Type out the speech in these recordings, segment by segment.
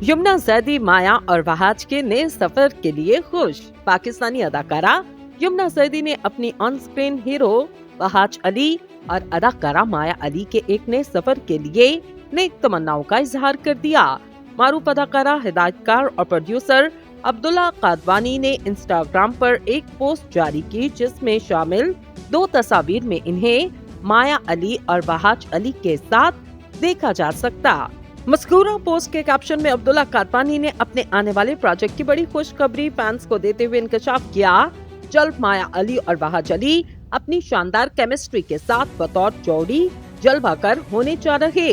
यमुना जैदी माया और वहाज के नए सफर के लिए खुश। पाकिस्तानी अदाकारा यमुना जैदी ने अपनी on screen hero Wahaj Ali और अदाकारा माया अली के एक नए सफर के लिए नेक तमन्नाओं का इजहार कर दिया। मारूफ अदाकारा, हिदायतकार और प्रोड्यूसर अब्दुल्ला कादवानी ने इंस्टाग्राम पर एक पोस्ट जारी की जिसमें शामिल 2 तस्वीर में इन्हें माया अली और वहाज अली के साथ देखा जा सकता। मज़कूरा पोस्ट के कैप्शन में अब्दुल्ला कादवानी ने अपने आने वाले प्रोजेक्ट की बड़ी खुशखबरी फैंस को देते हुए इंकशाफ किया। जल्द माया अली और वहाज अली अपनी शानदार केमिस्ट्री के साथ बतौर जोड़ी जलवागर होने जा रहे।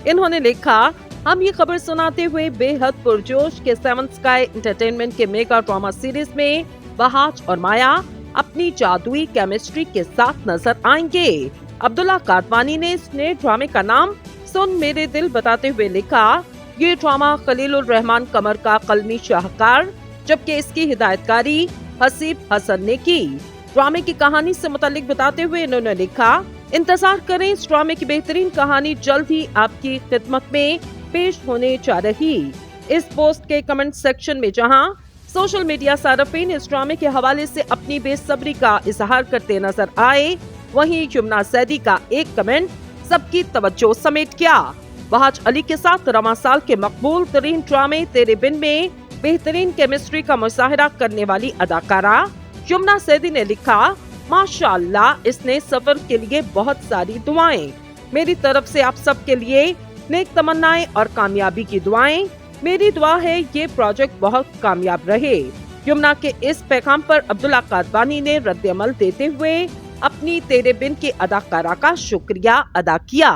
इन्होंने लिखा, हम ये खबर सुनाते हुए बेहद पुरजोश के 7 स्काई एंटरटेनमेंट के मेगा ड्रामा सीरीज में वहाज और माया अपनी जादुई केमिस्ट्री के साथ नजर आएंगे। अब्दुल्ला कादवानी ने इस नए ड्रामे का नाम सुन मेरे दिल बताते हुए लिखा, ये ड्रामा खलीलुर रहमान कमर का कलमी शाहकार, जबकि इसकी हिदायतकारी हसीब हसन ने की। ड्रामे की कहानी से मुतालिक बताते हुए इन्होंने लिखा, इंतजार करें, इस ड्रामे की बेहतरीन कहानी जल्द ही आपकी खिदमत में पेश होने जा रही। इस पोस्ट के कमेंट सेक्शन में जहां सोशल मीडिया सारफीन इस ड्रामे के हवाले से अपनी बेसब्री का इजहार करते नजर आए, वहीं यमुना जैदी का एक कमेंट सबकी तवज्जो समेट गया। वहाज अली के साथ रवां साल के मकबूल तरीन ड्रामे तेरे बिन में बेहतरीन केमिस्ट्री का मुजाहरा करने वाली अदाकारा यमुना जैदी ने लिखा, माशाअल्लाह, इस नए सफर के लिए बहुत सारी दुआएं। मेरी तरफ से आप सब के लिए नेक तमन्नाएं और कामयाबी की दुआएं। मेरी दुआ है ये प्रोजेक्ट बहुत कामयाब रहे। यमुना के इस पैगाम पर अब्दुल्ला कादवानी ने रद्द अमल देते हुए अपनी तेरे बिन के अदाकारा का शुक्रिया अदा किया।